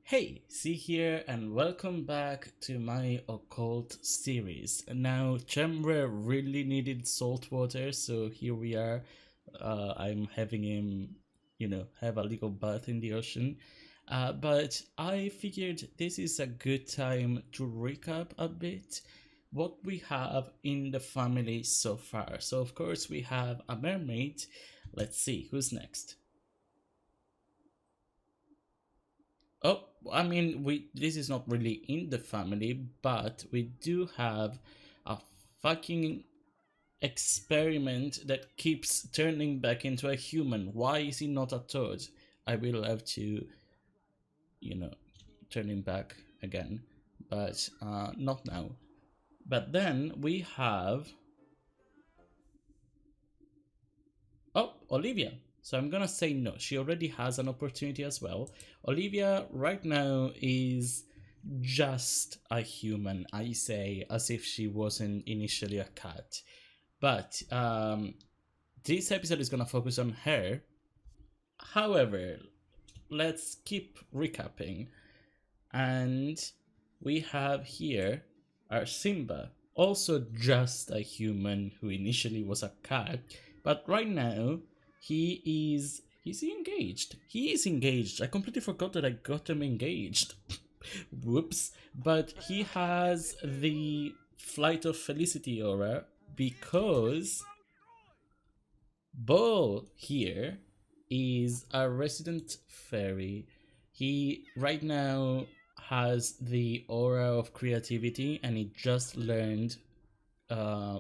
Hey, see here and welcome back to my occult series. Now, Chemre really needed salt water, so here we are. I'm having him, have a little bath in the ocean. But I figured this is a good time to recap a bit what we have in the family so far. So, of course, we have a mermaid. Let's see who's next. Oh, I mean, we this is not really in the family, but we do have a fucking experiment that keeps turning back into a human. Why is he not a toad? I will have to, you know, turn him back again, but not now. But then we have Olivia. So I'm gonna say no. She already has an opportunity as well. Olivia right now is just a human, I say, as if she wasn't initially a cat. But this episode is gonna focus on her. However, let's keep recapping. And we have here our Simba, also just a human who initially was a cat, but right now he's engaged. He is engaged. I completely forgot that I got him engaged. Whoops. But he has the Flight of Felicity aura because Bo here is a resident fairy. He right now has the aura of creativity and he just learned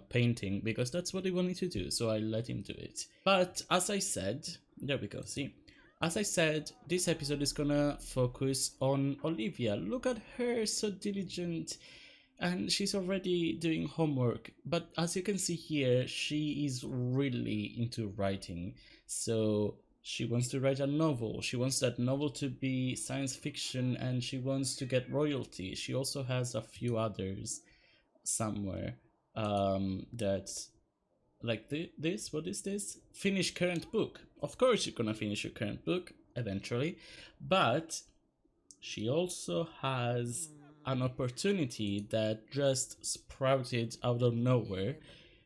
painting because that's what he wanted to do, so I let him do it. But as I said, there we go, see? As I said, this episode is gonna focus on Olivia. Look at her, so diligent, and she's already doing homework. But as you can see here, she is really into writing. So she wants to write a novel. She wants that novel to be science fiction and she wants to get royalty. She also has a few others somewhere that like this. What is this? Finish current book. Of course you're gonna finish your current book eventually, but she also has an opportunity that just sprouted out of nowhere,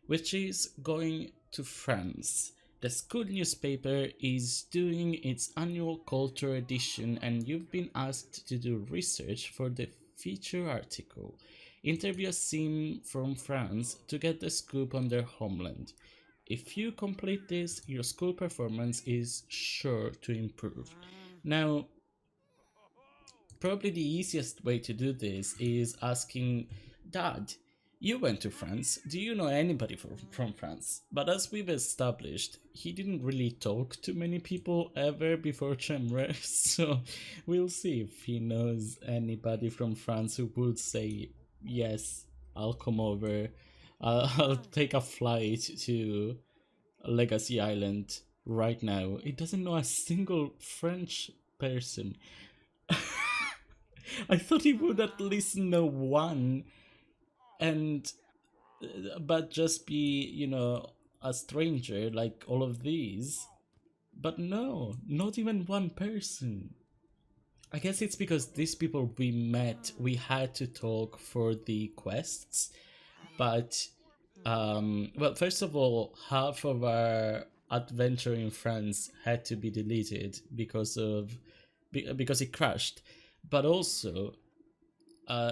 which is going to France. The school newspaper is doing its annual culture edition, and you've been asked to do research for the feature article. Interview a scene from France to get the scoop on their homeland. If you complete this, your school performance is sure to improve. Now, probably the easiest way to do this is asking, Dad, you went to France. Do you know anybody from France? But as we've established, he didn't really talk to many people ever before Chemre, so we'll see if he knows anybody from France who would say, yes, I'll come over. I'll take a flight to Legacy Island right now. He doesn't know a single French person. I thought he would at least know one, and but just be, a stranger like all of these. But no, not even one person. I guess it's because these people we met, we had to talk for the quests, but well, first of all, half of our adventure in France had to be deleted because it crashed. But also,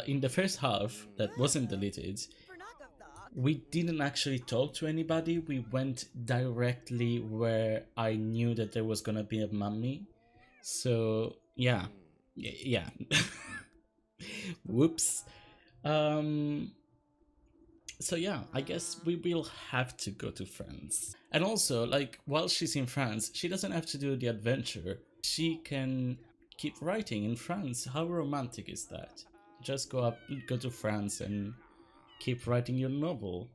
in the first half that wasn't deleted, we didn't actually talk to anybody. We went directly where I knew that there was gonna be a mummy. So yeah, yeah. Whoops. Um. So yeah, I guess we will have to go to France. And also, like, while she's in France, she doesn't have to do the adventure. She can keep writing in France. How romantic is that? Just go to France and keep writing your novel.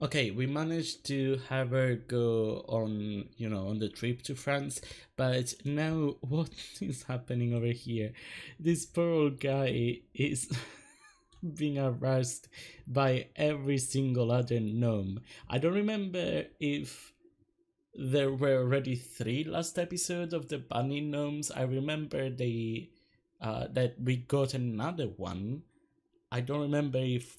Okay, we managed to have her go on, on the trip to France, but now what is happening over here? This poor old guy is being harassed by every single other gnome. I don't remember if there were already 3 last episodes of the bunny gnomes. I remember they that we got another one. I don't remember if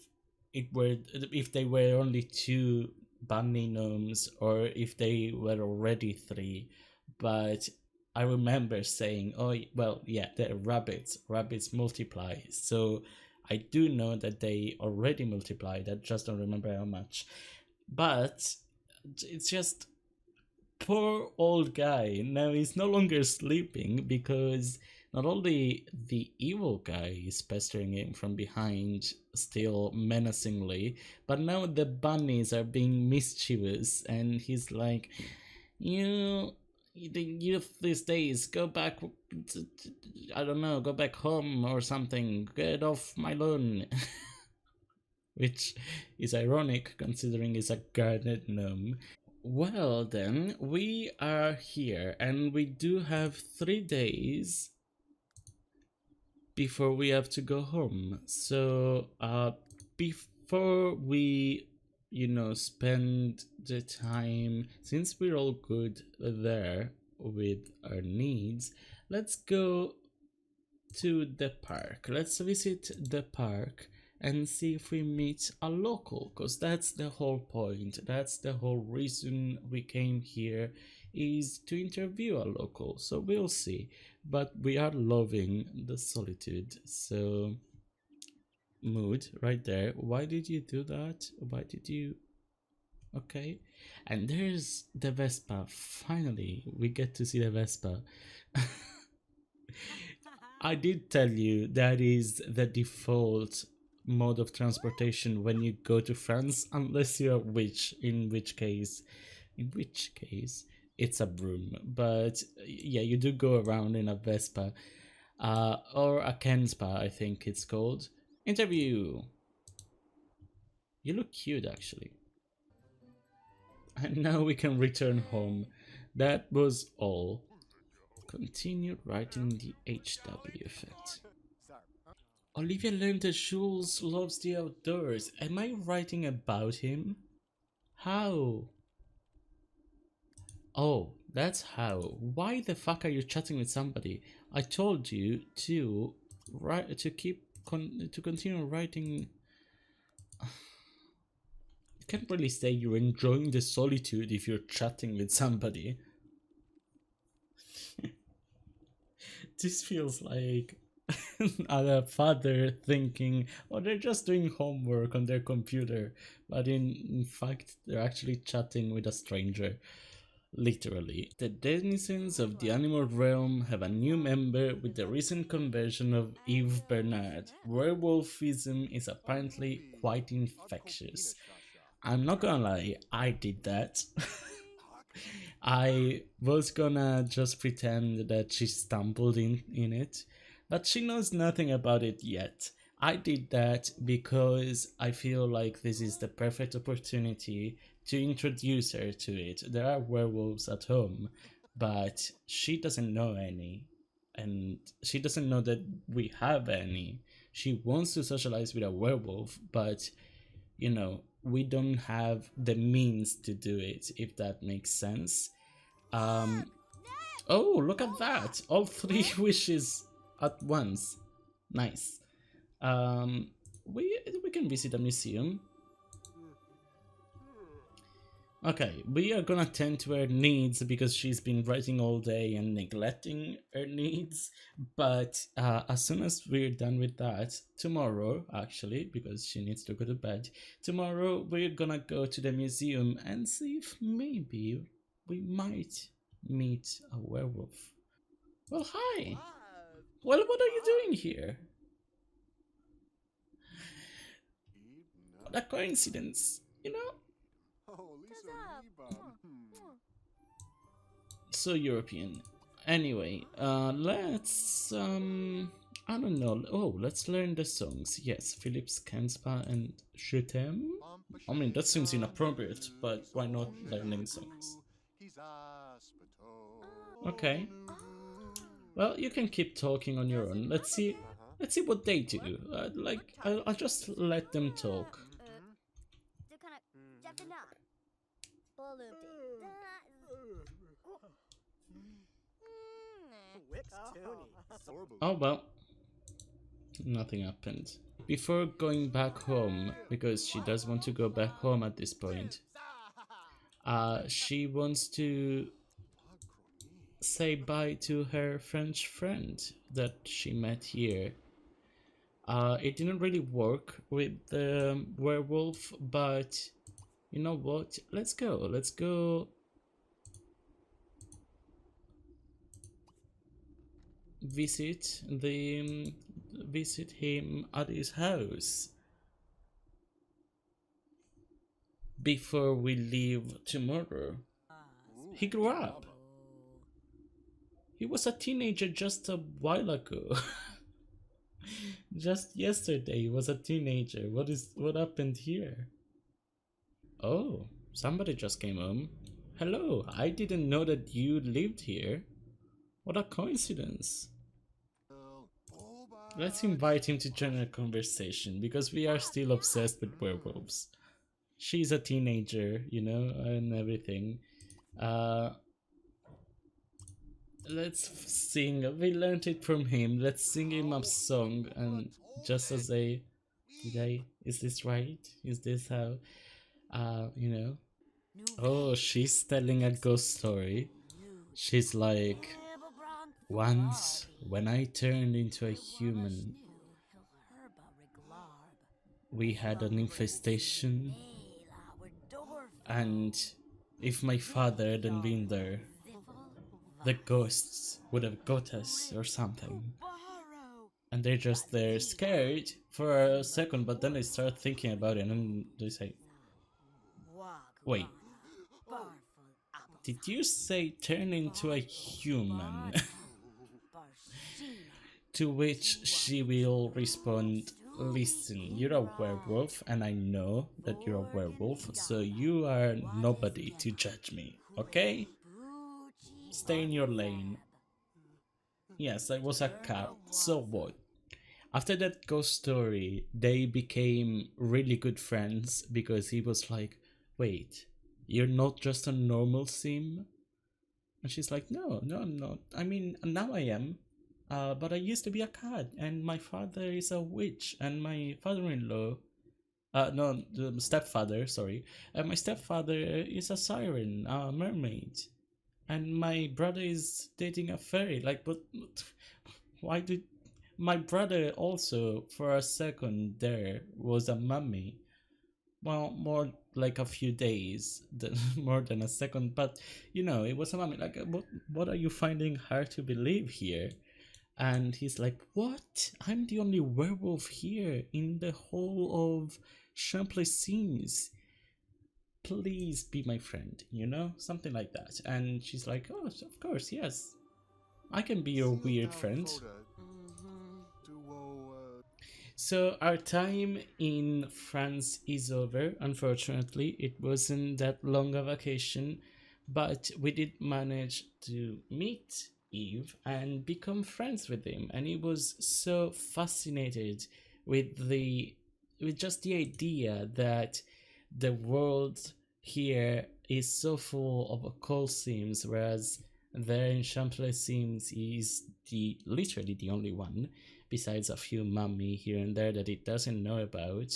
they were only two bunny gnomes or if they were already three, but I remember saying, "Oh, well, yeah, they're rabbits. Rabbits multiply." So I do know that they already multiplied. I just don't remember how much. But it's just poor old guy. Now he's no longer sleeping because not only the evil guy is pestering him from behind, still menacingly, but now the bunnies are being mischievous, and he's like, "You, the youth these days, go back. I don't know, go back home or something. Get off my lawn." Which is ironic considering he's a garnet gnome. Well, then, we are here and we do have 3 days before we have to go home. So, before we, spend the time, since we're all good there with our needs, let's go to the park. Let's visit the park and see if we meet a local, because that's the whole point. That's the whole reason we came here, is to interview a local. So we'll see. But we are loving the solitude. So, mood right there. Why did you do that? Why did you? Okay. And there's the Vespa. Finally, we get to see the Vespa. I did tell you that is the default mode of transportation when you go to France, unless you're a witch, in which case, it's a broom. But yeah, you do go around in a Vespa, or a Kenspa, I think it's called. Interview. You look cute, actually. And now we can return home. That was all. Continue writing the HW effect. Olivia learned that Jules loves the outdoors. Am I writing about him? How? Oh, that's how. Why the fuck are you chatting with somebody? I told you to write to continue writing. You can't really say you're enjoying the solitude if you're chatting with somebody. This feels like a father thinking, oh, they're just doing homework on their computer, but in fact, they're actually chatting with a stranger. Literally. The denizens of the animal realm have a new member with the recent conversion of Eve Bernard. Werewolfism is apparently quite infectious. I'm not gonna lie, I did that. I was gonna just pretend that she stumbled in it, but she knows nothing about it yet. I did that because I feel like this is the perfect opportunity to introduce her to it. There are werewolves at home, but she doesn't know any, and she doesn't know that we have any. She wants to socialize with a werewolf, but we don't have the means to do it, if that makes sense. Um, oh, look at that! All three wishes at once. Nice. Um, we can visit a museum. Okay, we are gonna tend to her needs because she's been writing all day and neglecting her needs. But as soon as we're done with that, tomorrow, actually, because she needs to go to bed, tomorrow we're gonna go to the museum and see if maybe we might meet a werewolf. Well, hi! Well, what are you doing here? What a coincidence, you know? So European. Anyway, let's I don't know. Oh, let's learn the songs. Yes, Phillips, Kenspa, and Je t'aime. I mean, that seems inappropriate, but why not learning songs? Okay. Well, you can keep talking on your own. Let's see. Let's see what they do. I'll just let them talk. Oh well. Nothing happened. Before going back home, because she does want to go back home at this point, she wants to say bye to her French friend that she met here. It didn't really work with the werewolf, but you know what? Let's go. Let's go visit the visit him at his house before we leave tomorrow. He grew up. He was a teenager just a while ago. Just yesterday he was a teenager. What happened here? Oh, somebody just came home. Hello, I didn't know that you lived here. What a coincidence. Let's invite him to join our conversation because we are still obsessed with werewolves. She's a teenager, you know, and everything. Uh, let's sing. We learned it from him. Let's sing him a song, and just as a, did I? Is this right? Is this how? You know. Oh, she's telling a ghost story. She's like, once when I turned into a human, we had an infestation, and if my father hadn't been there, the ghosts would have got us or something. And they're just there scared for a second, but then they start thinking about it and they say, wait, did you say turn into a human? To which she will respond, listen, you're a werewolf and I know that you're a werewolf, so you are nobody to judge me, okay? Stay in your lane. Yes, I was a cat, so what? After that ghost story, they became really good friends because he was like, wait, you're not just a normal sim? And she's like, no, no, I'm not. I mean, now I am. But I used to be a cat, and my father is a witch, and my father-in-law, no, the stepfather, sorry, my stepfather is a siren, a mermaid, and my brother is dating a fairy. Like, but why did my brother also, for a second there, was a mummy? Well, more like a few days, more than a second, but you know, it was a mummy. Like, what are you finding hard to believe here? And he's like, what? I'm the only werewolf here in the whole of Champlain. Please be my friend, you know? Something like that. And she's like, oh, of course, yes. I can be your weird friend. So our time in France is over. Unfortunately, it wasn't that long a vacation, but we did manage to meet Eve and become friends with him. And he was so fascinated with with just the idea that the world here is so full of occult themes, whereas there in Champlain seems is the literally the only one besides a few mummy here and there that he doesn't know about.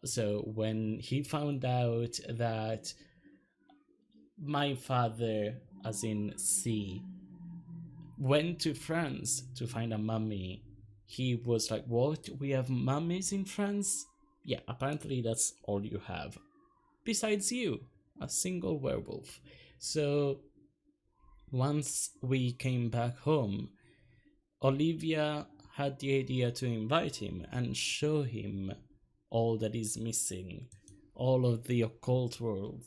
So when he found out that my father, as in C, went to France to find a mummy, he was like, what? We have mummies in France? Yeah, apparently that's all you have. Besides you, a single werewolf. So once we came back home, Olivia had the idea to invite him and show him all that is missing, all of the occult world.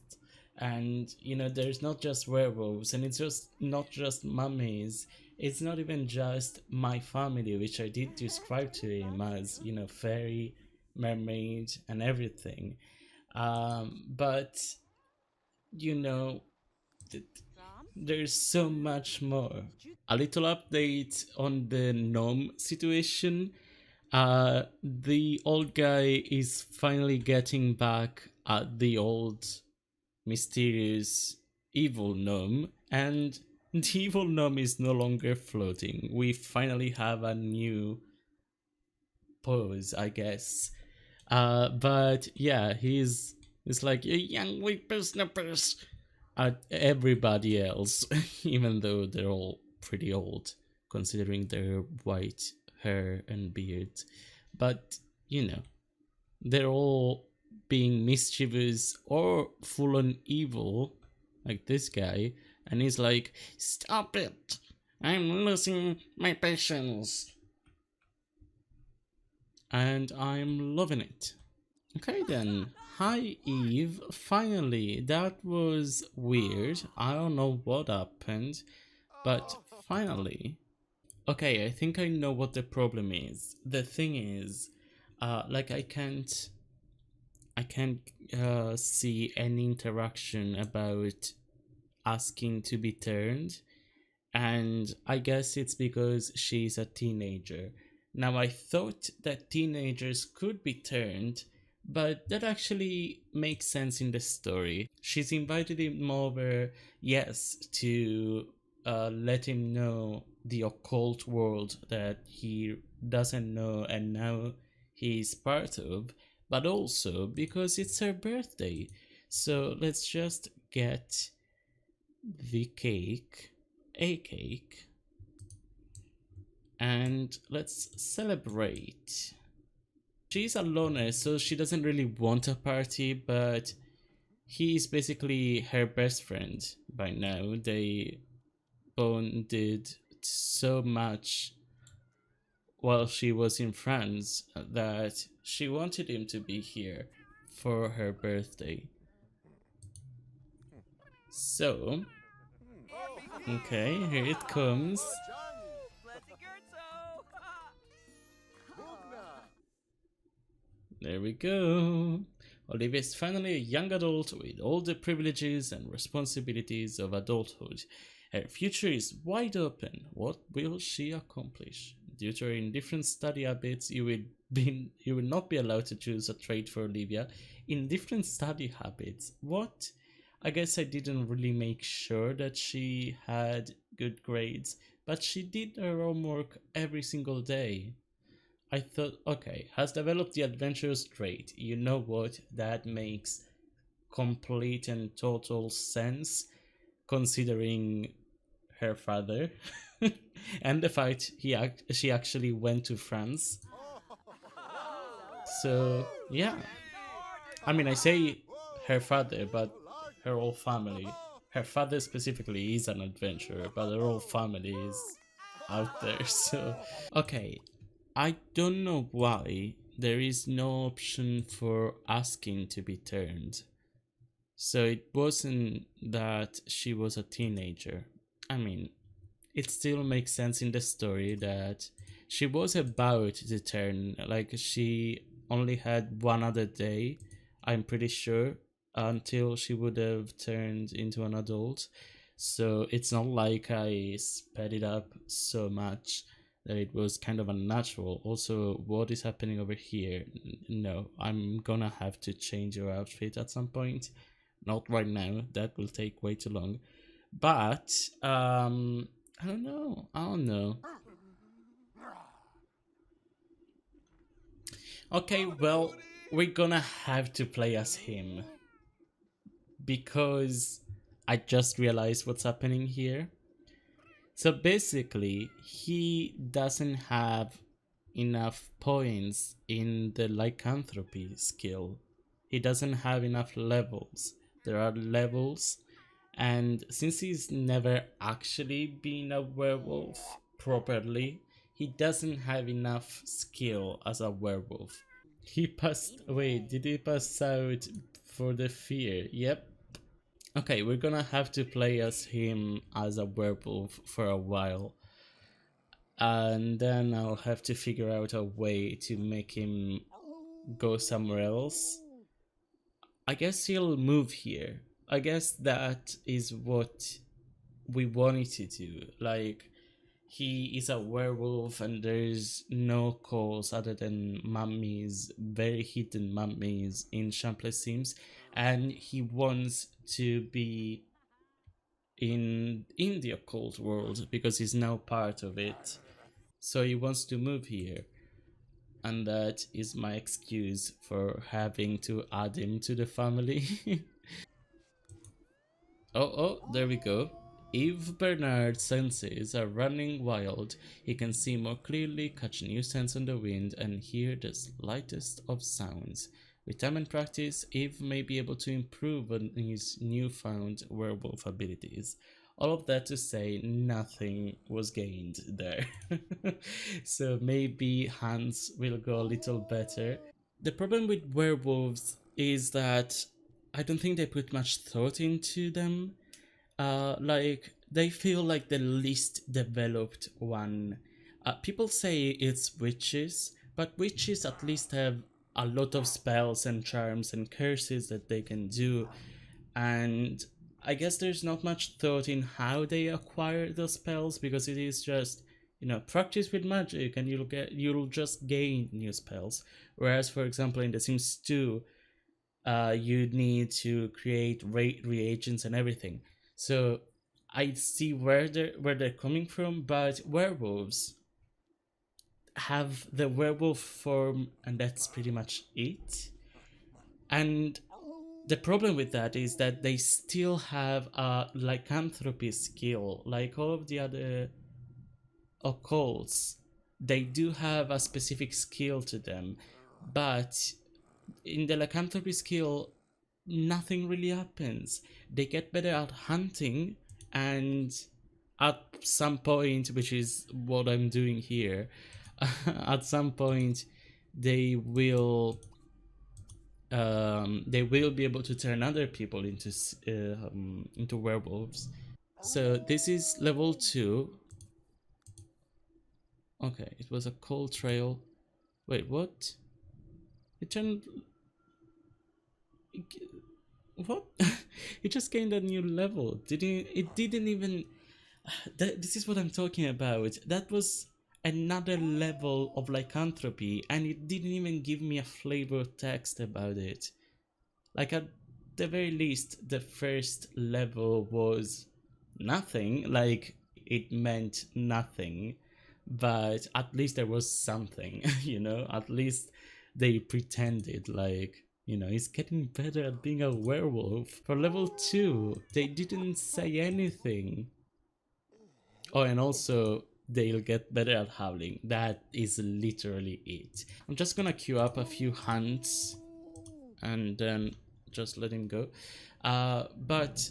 And you know, there's not just werewolves, and it's just not just mummies. It's not even just my family, which I did describe to him as, you know, fairy, mermaid, and everything. But you know, there's so much more. A little update on the gnome situation. The old guy is finally getting back at the old mysterious evil gnome, and the evil gnome is no longer floating. We finally have a new pose, I guess. But yeah, he's like a young whippersnappers at everybody else, even though they're all pretty old, considering their white hair and beard. But you know, they're all being mischievous or full on evil, like this guy, and he's like, "Stop it! I'm losing my patience." And I'm loving it. Okay then. Hi Eve. Finally, that was weird. I don't know what happened, but finally. Okay, I think I know what the problem is. The thing is, like I can't see any interaction about asking to be turned, and I guess it's because she's a teenager. Now, I thought that teenagers could be turned, but that actually makes sense in the story. She's invited him over, yes, to let him know the occult world that he doesn't know and now he's part of, but also because it's her birthday. So let's just get the cake, a cake, and let's celebrate. She's a loner, so she doesn't really want a party, but he's basically her best friend by now. They bonded so much while she was in France that she wanted him to be here for her birthday. So, okay, here it comes. There we go. Olivia is finally a young adult with all the privileges and responsibilities of adulthood. Her future is wide open. What will she accomplish? Due to her indifferent study habits, you will not be allowed to choose a trade for Olivia. Indifferent study habits. What? I guess I didn't really make sure that she had good grades, but she did her homework every single day. I thought, okay, has developed the adventurous trait. You know what? That makes complete and total sense considering her father and the fact she actually went to France. So, yeah. I mean, I say her father, but her whole family. Her father specifically is an adventurer, but her whole family is out there, so. Okay, I don't know why there is no option for asking to be turned. So it wasn't that she was a teenager. I mean, it still makes sense in the story that she was about to turn, like she only had one other day, I'm pretty sure, until she would have turned into an adult. So it's not like I sped it up so much that it was kind of unnatural. Also, what is happening over here? No, I'm gonna have to change your outfit at some point. Not right now, that will take way too long. But I don't know. I don't know. Okay, well, we're gonna have to play as him because I just realized what's happening here. So basically, he doesn't have enough points in the lycanthropy skill. He doesn't have enough levels. There are levels, and since he's never actually been a werewolf properly, he doesn't have enough skill as a werewolf. He passed away. Did he pass out for the fear? Yep. Okay, we're gonna have to play as him as a werewolf for a while. And then I'll have to figure out a way to make him go somewhere else. I guess he'll move here. I guess that is what we wanted to do. Like, he is a werewolf and there's no cause other than mummies, very hidden mummies in Champlain Sims, and he wants to be in the occult world because he's now part of it. So he wants to move here. and that is my excuse for having to add him to the family. There we go. If Bernard's senses are running wild, he can see more clearly, catch new scents on the wind, and hear the slightest of sounds. With time and practice, Eve may be able to improve on his newfound werewolf abilities. All of that to say, nothing was gained there. So maybe Hans will go a little better. The problem with werewolves is that I don't think they put much thought into them. Like they feel like the least developed one. People say it's witches, but witches at least have a lot of spells and charms and curses that they can do, and I guess there's not much thought in how they acquire those spells because it is just practice with magic and you'll just gain new spells. Whereas, for example, in The Sims 2, you need to create reagents and everything. So I see where they're coming from, but werewolves have the werewolf form, and that's pretty much it. And the problem with that is that they still have a lycanthropy skill, like all of the other occults. They do have a specific skill to them, but in the lycanthropy skill, nothing really happens. They get better at hunting, and at some point, which is what I'm doing here, at some point, they will be able to turn other people into werewolves. So this is level 2. Okay, it was a cold trail. Wait, what? It turned. What? It just gained a new level. Didn't it? Didn't even. This is what I'm talking about. That was another level of lycanthropy, and it didn't even give me a flavor text about it. Like at the very least, the first level was nothing. Like it meant nothing, but at least there was something. At least they pretended like he's getting better at being a werewolf. For level 2, they didn't say anything. Oh, and also they'll get better at howling. That is literally it. I'm just gonna queue up a few hunts and then just let him go. But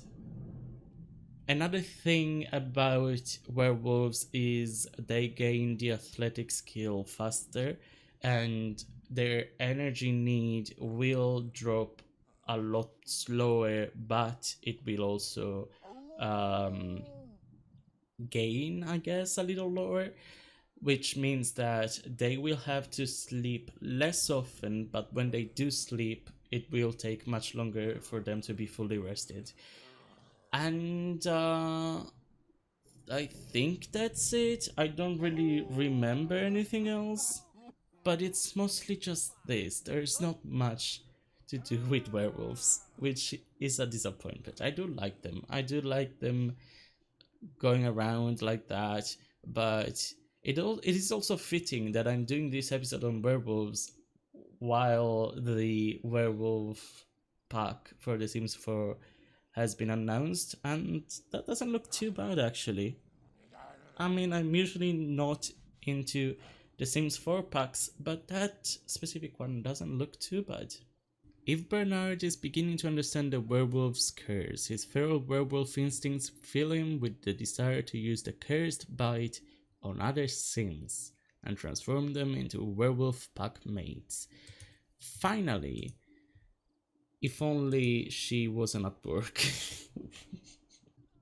another thing about werewolves is they gain the athletic skill faster, and their energy need will drop a lot slower, but it will also um, gain, I guess, a little lower, which means that they will have to sleep less often, but when they do sleep, it will take much longer for them to be fully rested. And I think that's it. I don't really remember anything else, but it's mostly just this. There's not much to do with werewolves, which is a disappointment. I do like them. I do like them going around like that, but it is also fitting that I'm doing this episode on werewolves while the werewolf pack for The Sims 4 has been announced, and that doesn't look too bad actually. I mean, I'm usually not into The Sims 4 packs, but that specific one doesn't look too bad. If Bernard is beginning to understand the werewolf's curse, his feral werewolf instincts fill him with the desire to use the cursed bite on other Sims and transform them into werewolf pack mates. Finally, if only she wasn't at work.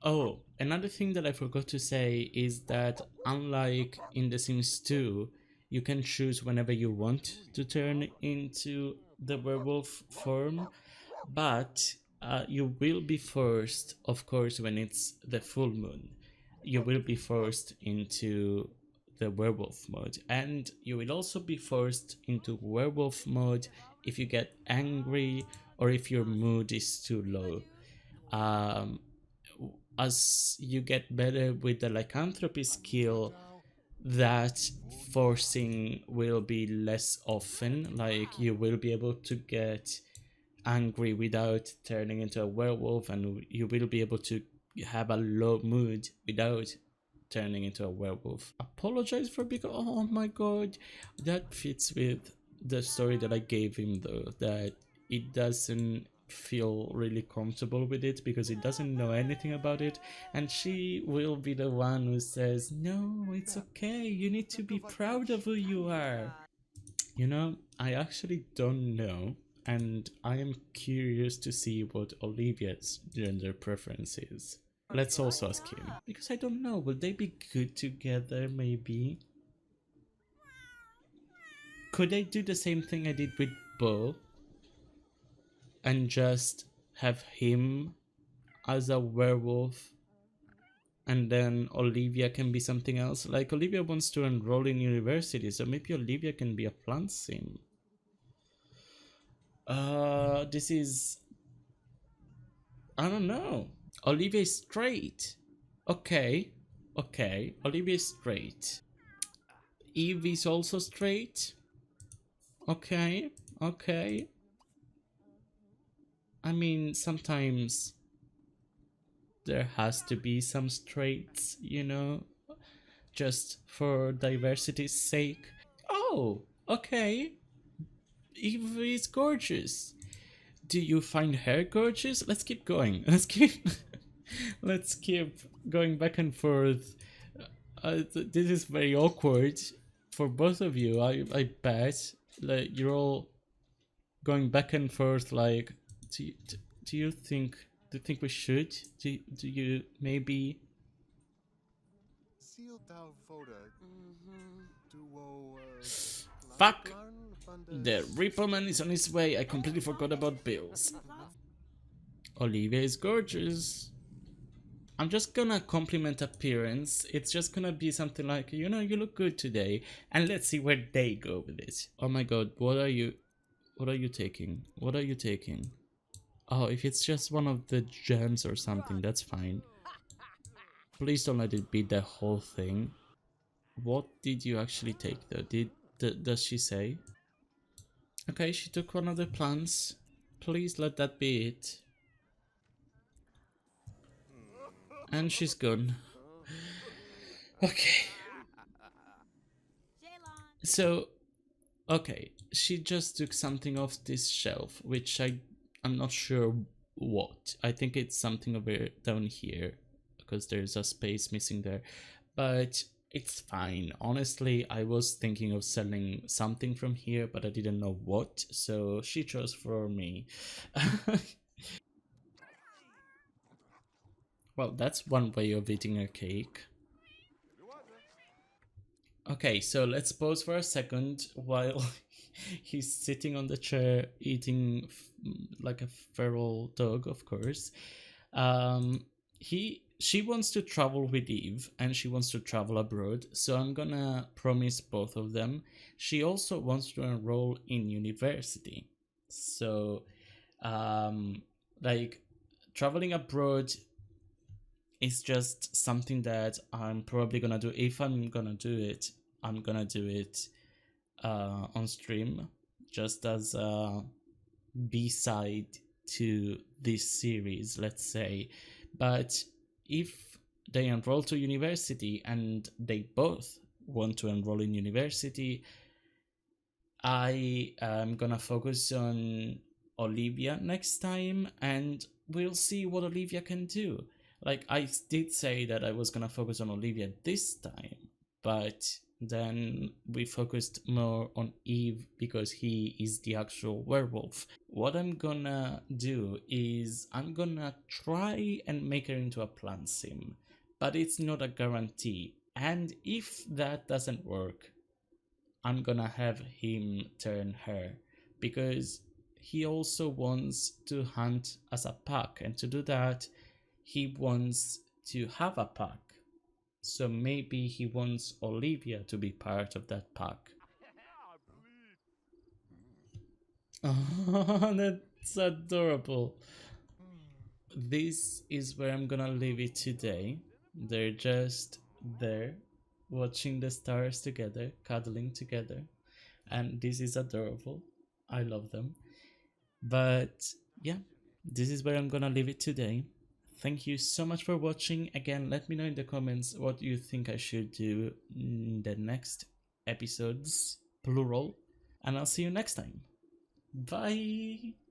Oh, another thing that I forgot to say is that unlike in The Sims 2, you can choose whenever you want to turn into the werewolf form, but you will be forced, of course, when it's the full moon. You will be forced into the werewolf mode, and you will also be forced into werewolf mode if you get angry or if your mood is too low. Um, as you get better with the lycanthropy skill, that forcing will be less often. Like you will be able to get angry without turning into a werewolf, and you will be able to have a low mood without turning into a werewolf. Apologize for being. Oh my god, that fits with the story that I gave him though. That it doesn't feel really comfortable with it because it doesn't know anything about it, and she will be the one who says, "No, it's okay. You need to be proud of who you are." You know, I actually don't know, and I am curious to see what Olivia's gender preference is. Let's also ask him, because I don't know, will they be good together maybe? Could I do the same thing I did with Bo and just have him as a werewolf and then Olivia can be something else? Like Olivia wants to enroll in university, so maybe Olivia can be a plant sim. This is, I don't know. Olivia is straight. Okay. Okay. Olivia is straight. Eve is also straight. Okay. Okay. I mean, sometimes there has to be some straights, you know, just for diversity's sake. Oh, okay. Eve is gorgeous. Do you find her gorgeous? Let's keep going. Let's keep going back and forth. This is very awkward for both of you. I bet. Like you're all going back and forth. Like, do you, do you think? Do you think we should? Do you maybe? Fuck! The Reaperman is on his way. I completely forgot about Bills. Olivia is gorgeous. I'm just gonna compliment appearance. It's just gonna be something like, you know, you look good today, and let's see where they go with it. Oh my god, what are you taking? What are you taking? Oh, if it's just one of the gems or something, that's fine. Please don't let it be the whole thing. What did you actually take though? Does she say? Okay, she took one of the plants. Please let that be it. And she's gone. Okay. So, okay, she just took something off this shelf, which I'm not sure what. I think it's something over down here because there's a space missing there. But it's fine. Honestly, I was thinking of selling something from here, but I didn't know what, so she chose for me. Well, that's one way of eating a cake. Okay, so let's pause for a second while he's sitting on the chair eating like a feral dog, of course. She wants to travel with Eve and she wants to travel abroad, so I'm gonna promise both of them. She also wants to enroll in university. So like traveling abroad is just something that I'm probably gonna do. If I'm gonna do it, I'm gonna do it on stream, just as a B-side to this series, let's say. But if they enroll to university and they both want to enroll in university, I am gonna focus on Olivia next time, and we'll see what Olivia can do. Like, I did say that I was gonna focus on Olivia this time, but then we focused more on Eve because he is the actual werewolf. What I'm gonna do is I'm gonna try and make her into a plant sim, but it's not a guarantee. And if that doesn't work, I'm gonna have him turn her because he also wants to hunt as a pack, and to do that, he wants to have a pack. So maybe he wants Olivia to be part of that pack. Oh, that's adorable. This is where I'm gonna leave it today. They're just there. watching the stars together, cuddling together. And this is adorable. I love them. But yeah, this is where I'm gonna leave it today. Thank you so much for watching. Again, let me know in the comments what you think I should do in the next episodes, plural. And I'll see you next time. Bye!